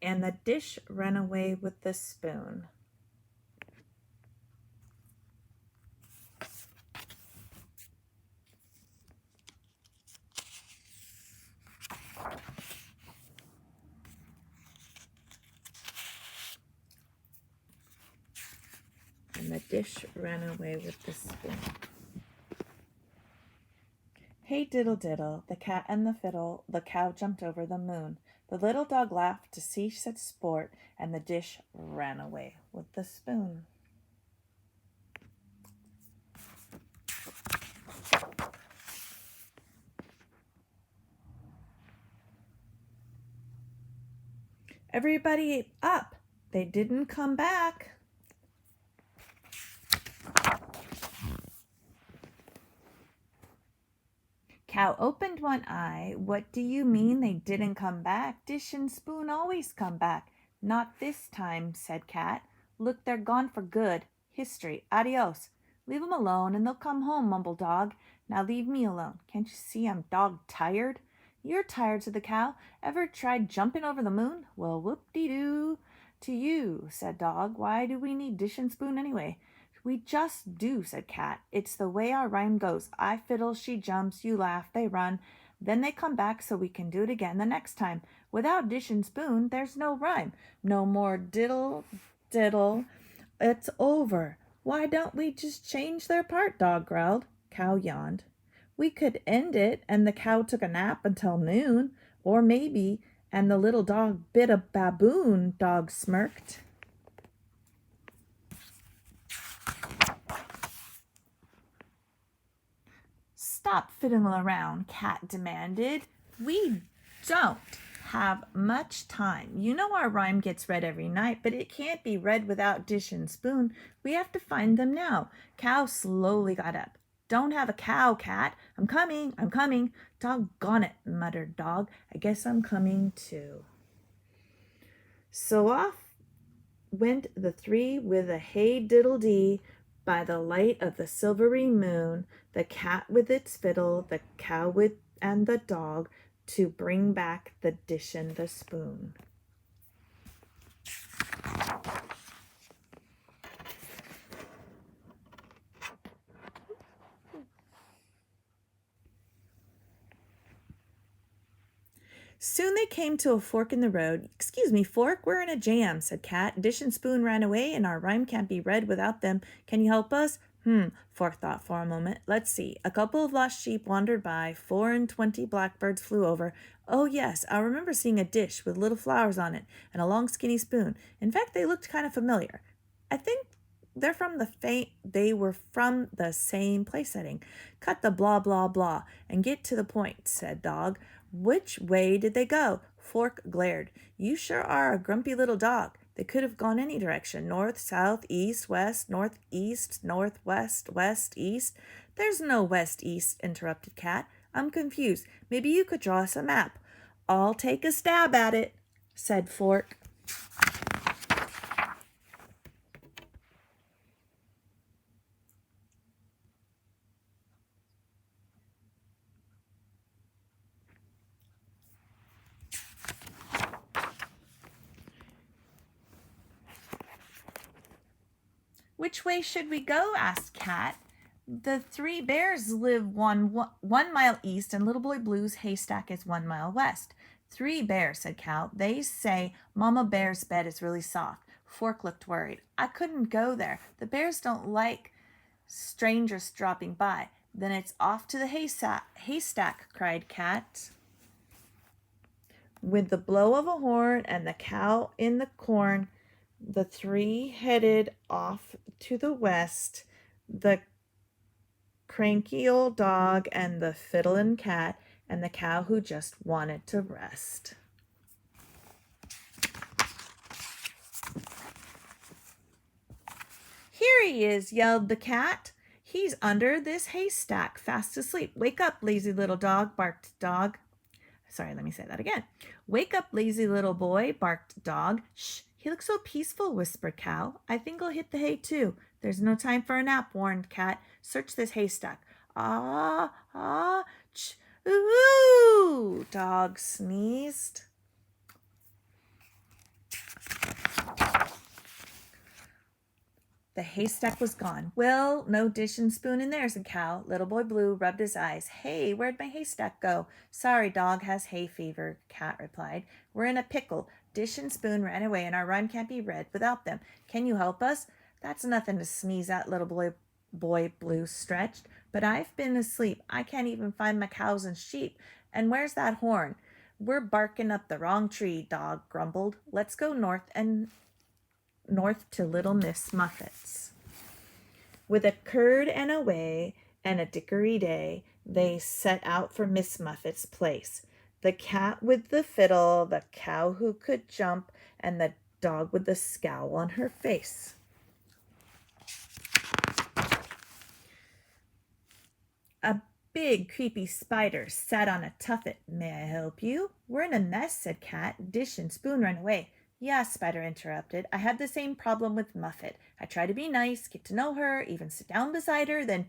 and the dish ran away with the spoon. And the dish ran away with the spoon. Hey diddle diddle, the cat and the fiddle, the cow jumped over the moon. The little dog laughed to see such sport, and the dish ran away with the spoon. Everybody up! They didn't come back. Cow opened one eye. What do you mean they didn't come back? Dish and spoon always come back. Not this time, said Cat. Look, they're gone for good. History. Adios. Leave 'em alone and they'll come home, mumbled Dog. Now leave me alone. Can't you see I'm dog tired? You're tired, said the Cow. Ever tried jumping over the moon? Well, whoop-de-doo to you, said Dog. Why do we need dish and spoon anyway? We just do, said Cat. It's the way our rhyme goes. I fiddle, she jumps, you laugh, they run. Then they come back so we can do it again the next time. Without dish and spoon, there's no rhyme. No more diddle, diddle. It's over. Why don't we just change their part? Dog growled. Cow yawned. We could end it, and the cow took a nap until noon. Or maybe, and the little dog bit a baboon, Dog smirked. Stop fiddling around, Cat demanded. We don't have much time. You know our rhyme gets read every night, but it can't be read without dish and spoon. We have to find them now. Cow slowly got up. Don't have a cow, Cat. I'm coming, I'm coming. Doggone it, muttered Dog. I guess I'm coming too. So off went the three with a hey diddle dee by the light of the silvery moon, the cat with its fiddle, the cow with and the dog, to bring back the dish and the spoon. Soon they came to a fork in the road. Excuse me, Fork, we're in a jam, said Cat. Dish and spoon ran away, and our rhyme can't be read without them. Can you help us? Fork thought for a moment. Let's see. A couple of lost sheep wandered by. 24 blackbirds flew over. Oh, yes, I remember seeing a dish with little flowers on it and a long skinny spoon. In fact, they looked kind of familiar. I think they were from the same place setting. Cut the blah, blah, blah, and get to the point, said Dog. Which way did they go? Fork glared. You sure are a grumpy little dog. They could have gone any direction. North, south, east, west, northeast, northwest, west, east. There's no west, east, interrupted Cat. I'm confused. Maybe you could draw us a map. I'll take a stab at it, said Fork. Which way should we go? Asked Cat. The three bears live one mile east, and Little Boy Blue's haystack is 1 mile west. 3 bears, said Cow. They say Mama Bear's bed is really soft. Fork looked worried. I couldn't go there. The bears don't like strangers dropping by. Then it's off to the haystack, cried Cat. With the blow of a horn and the cow in the corn, the three headed off to the west. The cranky old dog and the fiddlin' cat and the cow who just wanted to rest. Here he is, yelled the cat. He's under this haystack, fast asleep. Wake up, lazy little dog, barked Dog. Sorry, let me say that again. Wake up, lazy little boy, barked Dog. Shh, he looks so peaceful, whispered Cow. I think I'll hit the hay too. There's no time for a nap, warned Cat. Search this haystack. Ah, ah, ch, ooh, Dog sneezed. The haystack was gone. Well, no dish and spoon in there, said Cow. Little Boy Blue rubbed his eyes. Hey, where'd my haystack go? Sorry, dog has hay fever, Cat replied. We're in a pickle. Dish and spoon ran away, and our rhyme can't be read without them. Can you help us? That's nothing to sneeze at, Boy Blue stretched. But I've been asleep. I can't even find my cows and sheep. And where's that horn? We're barking up the wrong tree, Dog grumbled. Let's go north to Little Miss Muffet's. With a curd and a whey and a dickory-day, they set out for Miss Muffet's place. The cat with the fiddle, the cow who could jump, and the dog with the scowl on her face. A big, creepy spider sat on a tuffet. May I help you? We're in a mess, said Cat. Dish and spoon ran away. Yeah, Spider interrupted. I had the same problem with Muffet. I try to be nice, get to know her, even sit down beside her, then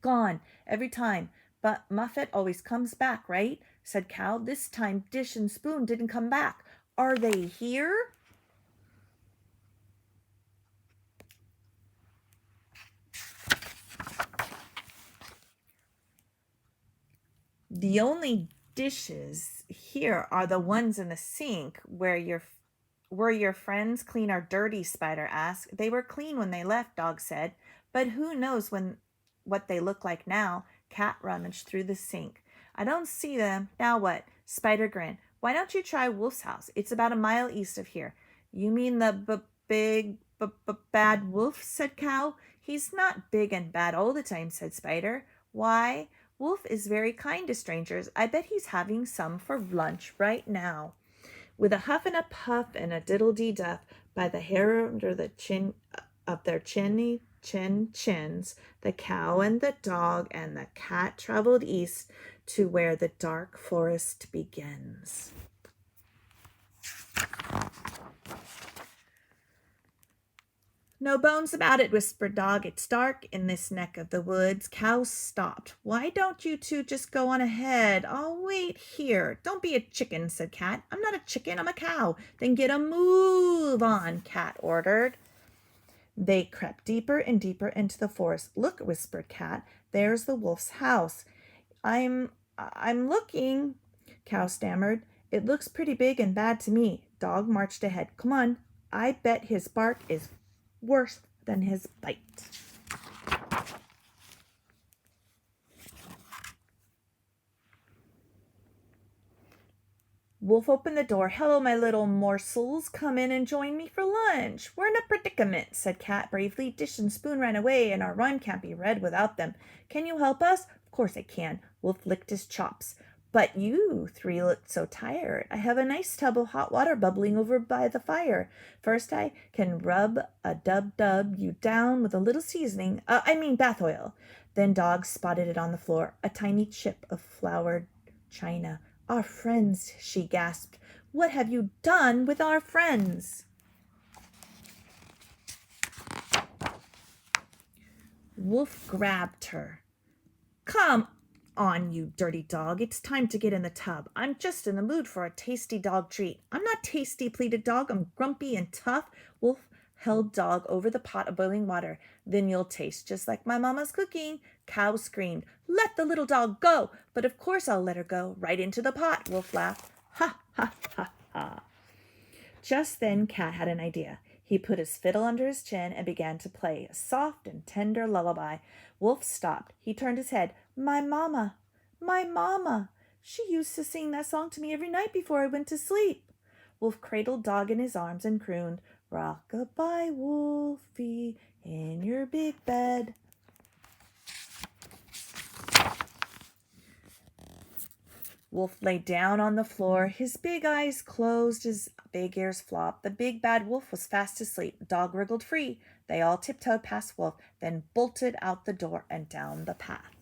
gone every time. But Muffet always comes back, right? Said Cow. This time Dish and Spoon didn't come back. Are they here? The only dishes here are the ones in the sink where your friends clean or dirty, Spider asked. They were clean when they left, Dog said. But who knows what they look like now? Cat rummaged through the sink. I don't see them. Now what? Spider grinned. Why don't you try Wolf's house? It's about a mile east of here. You mean the big bad wolf, said Cow. He's not big and bad all the time, said Spider. Why? Wolf is very kind to strangers. I bet he's having some for lunch right now. With a huff and a puff and a diddle-dee-duff, by the hair under the chin of their chins, the cow and the dog and the cat traveled east to where the dark forest begins. No bones about it, whispered Dog. It's dark in this neck of the woods. Cow stopped. Why don't you two just go on ahead? I'll wait here. Don't be a chicken, said Cat. I'm not a chicken, I'm a cow. Then get a move on, Cat ordered. They crept deeper and deeper into the forest. Look, whispered Cat. There's the wolf's house. I'm looking, Cow stammered. It looks pretty big and bad to me. Dog marched ahead. Come on. I bet his bark is worse than his bite. Wolf opened the door. Hello, my little morsels. Come in and join me for lunch. We're in a predicament, said Cat bravely. Dish and Spoon ran away, and our rhyme can't be read without them. Can you help us? Of course I can. Wolf licked his chops. But you three look so tired. I have a nice tub of hot water bubbling over by the fire. First I can rub a dub you down with a little seasoning, bath oil. Then Dog spotted it on the floor, a tiny chip of floured china. Our friends, she gasped. What have you done with our friends? Wolf grabbed her. Come on, you dirty dog. It's time to get in the tub. I'm just in the mood for a tasty dog treat. I'm not tasty, pleaded Dog. I'm grumpy and tough. Wolf held Dog over the pot of boiling water. Then you'll taste just like my mama's cooking. Cow screamed. Let the little dog go. But of course I'll let her go. Right into the pot, Wolf laughed. Ha, ha, ha, ha. Just then Cat had an idea. He put his fiddle under his chin and began to play a soft and tender lullaby. Wolf stopped. He turned his head. My mama, my mama. She used to sing that song to me every night before I went to sleep. Wolf cradled Dog in his arms and crooned, Rock-a-bye, Wolfie, in your big bed. Wolf lay down on the floor, his big eyes closed, his big ears flopped. The big bad wolf was fast asleep. Dog wriggled free. They all tiptoed past Wolf, then bolted out the door and down the path.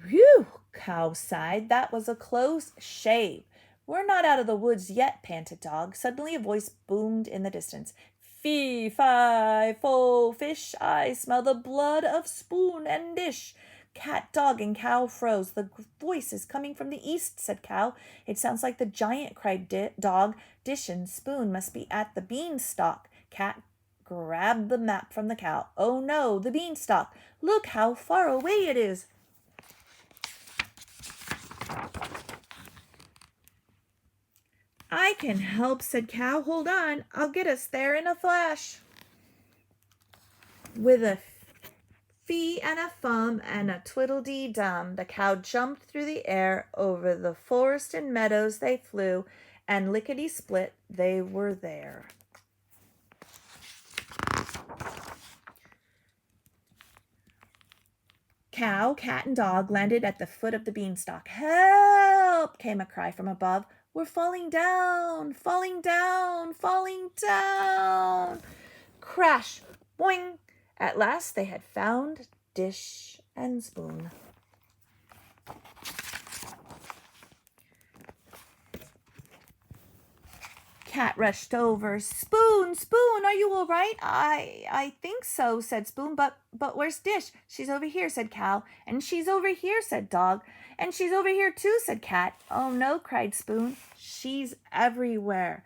Whew, Cow sighed. That was a close shave. We're not out of the woods yet, panted Dog. Suddenly a voice boomed in the distance. Fee, fi, fo, fish, I smell the blood of spoon and dish. Cat, Dog, and Cow froze. The voice is coming from the east, said Cow. It sounds like the giant, cried Dog. Dish and Spoon must be at the beanstalk. Cat grabbed the map from the cow. Oh no, the beanstalk! Look how far away it is! I can help, said Cow. Hold on, I'll get us there in a flash. With a fee and a fum and a twiddle-dee-dum, the cow jumped through the air. Over the forest and meadows they flew, and lickety-split they were there. Cow, cat, and dog landed at the foot of the beanstalk. Help! Came a cry from above. We're falling down, falling down, falling down. Crash, boing. At last they had found Dish and Spoon. Cat rushed over. Spoon, Spoon, are you all right? I think so, said Spoon, but where's Dish? She's over here, said Cow. And she's over here, said Dog. And she's over here too, said Cat. Oh no, cried Spoon. She's everywhere.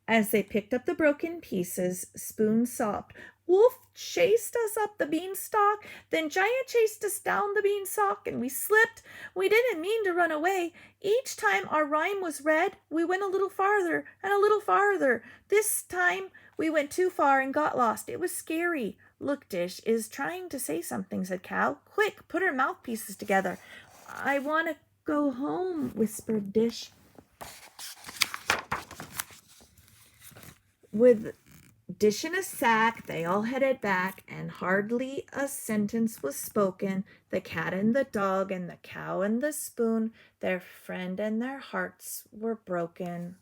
As they picked up the broken pieces, Spoon sobbed. Wolf chased us up the beanstalk, then Giant chased us down the beanstalk, and we slipped. We didn't mean to run away. Each time our rhyme was read, we went a little farther and a little farther. This time we went too far and got lost. It was scary. Look, Dish is trying to say something, said Cow. Quick, put her mouthpieces together. I want to go home, whispered Dish. With Dish in a sack, they all headed back, and hardly a sentence was spoken. The cat and the dog and the cow and the spoon, their friend and their hearts were broken.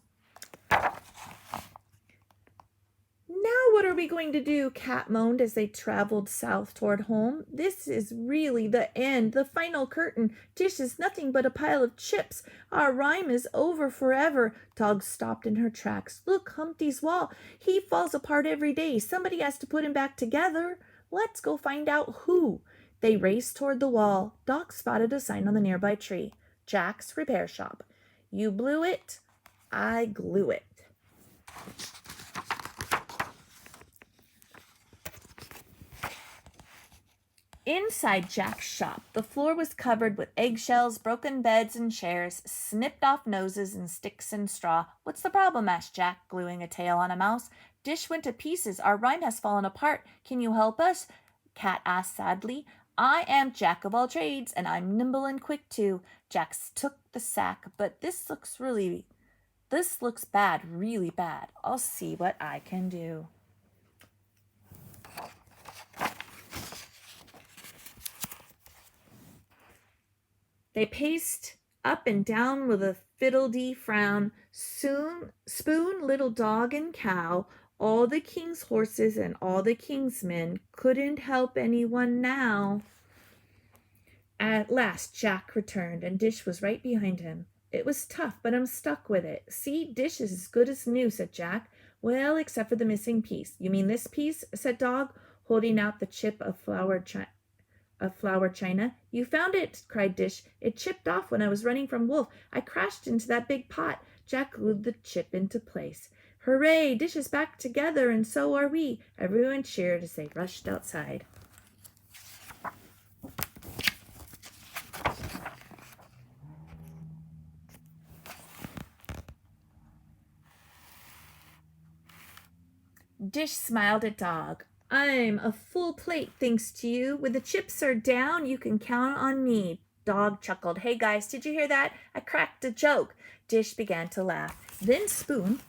Now what are we going to do? Cat moaned as they traveled south toward home. This is really the end, the final curtain. Dish is nothing but a pile of chips. Our rhyme is over forever. Dog stopped in her tracks. Look, Humpty's wall. He falls apart every day. Somebody has to put him back together. Let's go find out who. They raced toward the wall. Doc spotted a sign on the nearby tree. Jack's Repair Shop. You blew it, I glue it. Inside Jack's shop, the floor was covered with eggshells, broken beds and chairs, snipped off noses and sticks and straw. What's the problem? Asked Jack, gluing a tail on a mouse. Dish went to pieces. Our rhyme has fallen apart. Can you help us? Cat asked sadly. I am Jack of all trades, and I'm nimble and quick too. Jack took the sack, but this looks bad, really bad. I'll see what I can do. They paced up and down with a fiddle-dee frown. Soon, Spoon, Little Dog, and Cow, all the king's horses and all the king's men, couldn't help anyone now. At last Jack returned, and Dish was right behind him. It was tough, but I'm stuck with it. See, Dish is as good as new, said Jack. Well, except for the missing piece. You mean this piece? Said Dog, holding out the chip of flour china. You found it, cried Dish. It chipped off when I was running from Wolf. I crashed into that big pot. Jack glued the chip into place. Hooray! Dish is back together, and so are we. Everyone cheered as they rushed outside. Dish smiled at Dog. I'm a full plate, thanks to you. When the chips are down, you can count on me. Dog chuckled. Hey guys, did you hear that? I cracked a joke. Dish began to laugh. Then Spoon,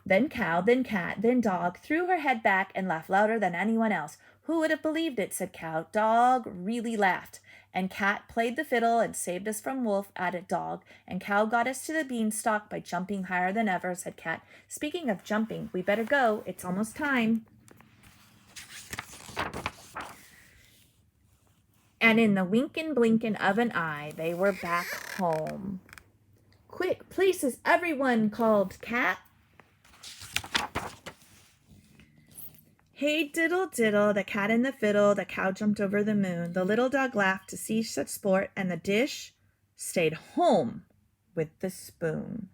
then Cow, then Cat, then Dog threw her head back and laughed louder than anyone else. Who would have believed it, said Cow. Dog really laughed. And Cat played the fiddle and saved us from Wolf, added Dog. And Cow got us to the beanstalk by jumping higher than ever, said Cat. Speaking of jumping, we better go. It's almost time. And in the winkin' blinkin' of an eye, they were back home. Quick, places, everyone, called Cat. Hey, diddle, diddle, the cat and the fiddle, the cow jumped over the moon. The little dog laughed to see such sport, and the dish stayed home with the spoon.